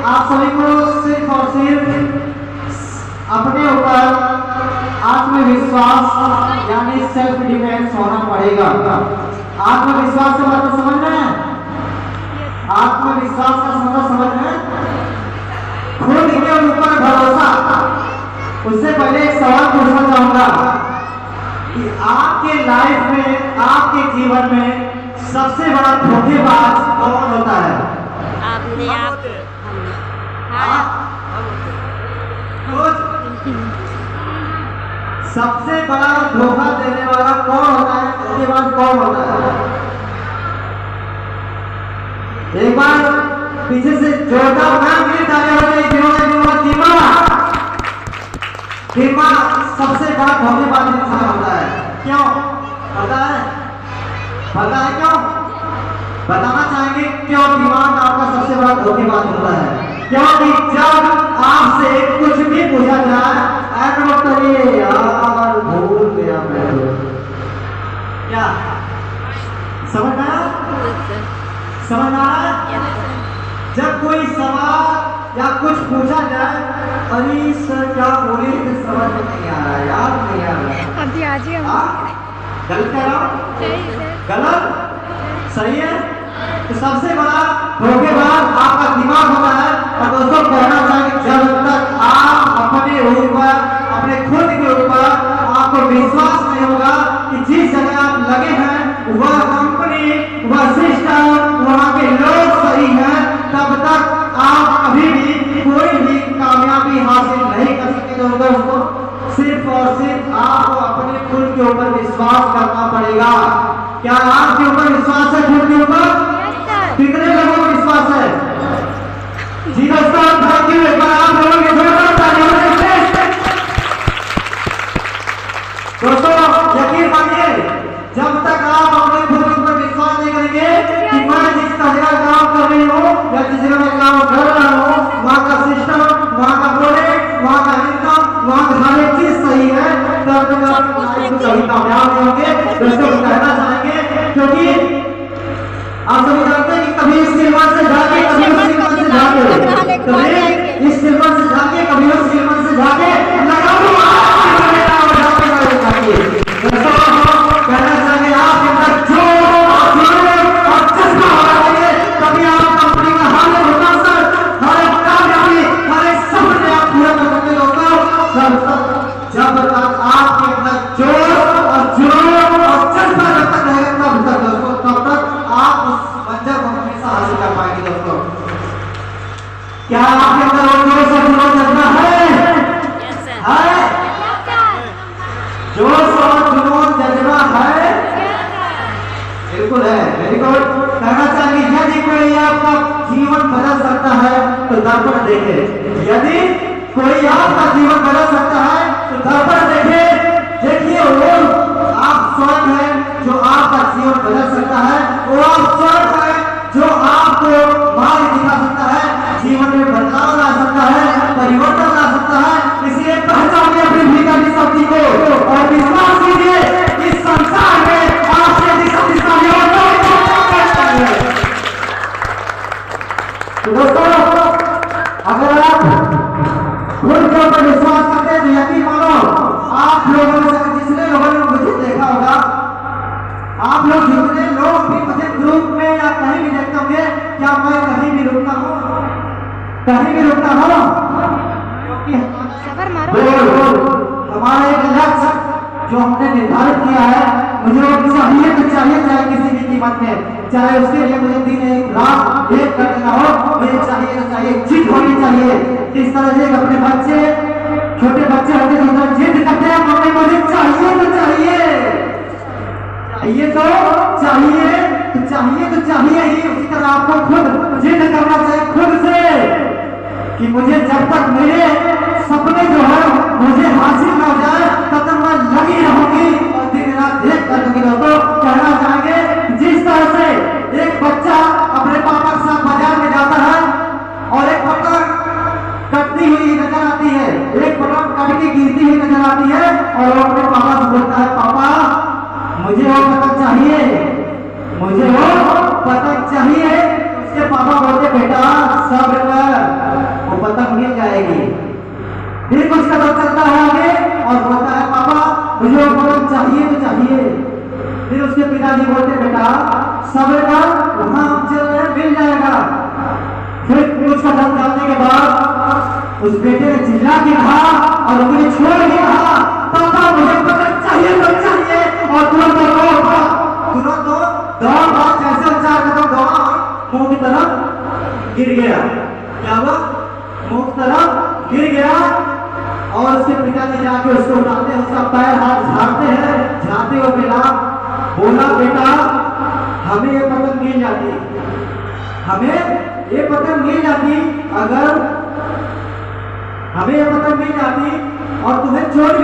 आप सभी को सिर्फ और सिर्फ अपने ऊपर आत्मविश्वास यानी सेल्फ डिफेंस होना पड़ेगा। आत्मविश्वास का मतलब समझ रहे हैं? आत्मविश्वास का मतलब समझ रहे हैं? खुद के ऊपर भरोसा। उससे पहले एक सवाल पूछना चाहूंगा कि आपके लाइफ में, आपके जीवन में सबसे बड़ा धोखेबाज कौन होता है? सबसे बड़ा धोखा देने वाला कौन होता है? धोखेबाज कौन होता है? एक बार पीछे से जोरदार नाम गिर ताली हो गई। सबसे बड़ा धोखेबाज इंसान होता है। क्यों पता है? पता है क्यों? बताना चाहेंगे क्यों दिमाग आपका सबसे बड़ा धोखेबाज होता है? क्योंकि जब आपसे कुछ भी पूछा जाए यार भूल गया मैं तो। क्या समझ में आया? समझ में आया? जब कोई सवाल या कुछ पूछा जाए, अरे सर क्या बोले तो समझ में नहीं आ रहा, याद नहीं आ रहा। अभी आज ही गलत कह रहा हूँ? गलत सही है? तो सबसे बड़ा धोखेबाज आपका दिमाग होता है। और दोस्तों कहना चाहिए, जब तक आप अपने ऊपर, अपने खुद के ऊपर आपको विश्वास नहीं होगा कि जिस जगह आप लगे हैं वह कंपनी, वह सिस्टम, वहाँ के लोग सही हैं, तब तक आप कभी भी कोई भी कामयाबी हासिल नहीं कर सकते। दोस्तों सिर्फ और सिर्फ आपको अपने खुद के ऊपर विश्वास करना पड़ेगा। क्या आपके ऊपर विश्वास है? खुद के ऊपर कितने लोगों को विश्वास है? जी दोस्तों थैंक यू। एक बार आप लोगों के जोरदार तालियों से दोस्तों यकीन मानिए, जब तक आप अपने खुद के ऊपर विश्वास नहीं करेंगे कि मैं जिस तरह का काम कर रही हूँ या जिस जगह मैं काम कर रहा हूँ वहाँ का सिस्टम, वहाँ का प्रोडक्ट, वहाँ का इनकम, वहाँ का हर एक चीज सही है, तब तक आप कभी कामयाब नहीं होंगे। दोस्तों कहना चाहेंगे क्योंकि आप सभी जानते हैं कि कभी इस सिल्वर से जाके, कभी उस सिल्वर से जाके, कभी इस सिल्वर से जाके, कभी उस सिल्वर से जाके लगा दो कहना चाहिए आप अंदर जो और चश्मा होना चाहिए, तभी आप कंपनी का हर एक विकास, हर एक कामयाबी, हर एक सपने आप पूरा कर सकते हो। जब तक आपके अंदर जोश और चश्मा जब तक रहेगा तब तक दोस्तों, तब तक आप उस मंजिल को हमेशा हासिल कर पाएंगे। दोस्तों क्या आपके अंदर वो जोश और जज्बा है? जोश और जुनून जज्बा है? बिल्कुल है। Very good. कहना चाहिए यदि कोई आपका जीवन बदल सकता है तो दर्पण देखे। यदि कोई आपका जीवन बदल सकता है तो दर्पण देखे। देखिए वो आप स्वयं है जो आपका जीवन बदल सकता है, वो आप स्वयं है जो आपको मार्ग दिखा सकता है, जीवन में बदलाव ला सकता है, परिवर्तन ला सकता है। इसलिए पहचानिए अपनी भीतर की शक्ति को और विश्वास कीजिए इस संसार में आपसे शक्तिशाली और तो दोस्तों अगर आप खुद के ऊपर विश्वास करते हैं तो यकीन मानो आप लोगों में से जितने लोगों ने मुझे देखा होगा, आप लोग जितने लोग भी मुझे ग्रुप में या कहीं भी देखते होंगे, क्या मैं कहीं भी रुकता हूँ? कहीं भी रुकता हूँ? क्योंकि हमारा एक लक्ष्य जो हमने निर्धारित किया है, मुझे वो चाहिए तो चाहिए, चाहे किसी भी कीमत में, चाहे उसके लिए मुझे दिन एक रात एक कर देना हो, मुझे चाहिए तो चाहिए, जिद होनी चाहिए। इस तरह से अपने बच्चे, छोटे बच्चे होते हैं जिद करते हैं, मम्मी मुझे चाहिए तो चाहिए, चाहिए तो चाहिए, तो चाहिए तो चाहिए ही। उसी तरह आपको खुद जिद करना चाहिए खुद से कि मुझे जब तक मेरे सपने जो है मुझे हासिल ना हो जाए तब तक मैं लगी रहूंगी और दिन रात देख कर लगी रहूंगी। कहना चाहेंगे जिस तरह से एक बच्चा अपने पापा के साथ बाजार में जाता है और एक पतंग कटती हुई नजर आती है, एक पतंग कट के गिरती हुई नजर आती है और वो अपने पापा से बोलता है, पापा मुझे वो पतंग चाहिए, मुझे वो पतंग चाहिए। उसके पापा बोलते बेटा सब्र कर, चाहिए तो चाहिए। फिर उसके पिताजी बोलते बेटा सब्र कर, वहां हम चल रहे हैं, मिल जाएगा। फिर कुछ कदम डालने के बाद उस बेटे ने चिल्ला के कहा और उंगली छोड़ के कहा पापा मुझे पकड़ चाहिए तो चाहिए, और तुरंत दौड़ भाग जैसे 4 कदम दौड़ा मुंह की तरफ गिर गया। क्या हुआ? मुंह की तरफ गिर गया। और उसके पिताजी जाके उसको उठाते हैं, उसका पैर हाथ झाड़ते हैं, झाड़ते हुए बेटा बोला बेटा हमें ये पतंग मिल जाती, हमें ये पतंग मिल जाती, अगर हमें ये पतंग मिल जाती और तुम्हें चोट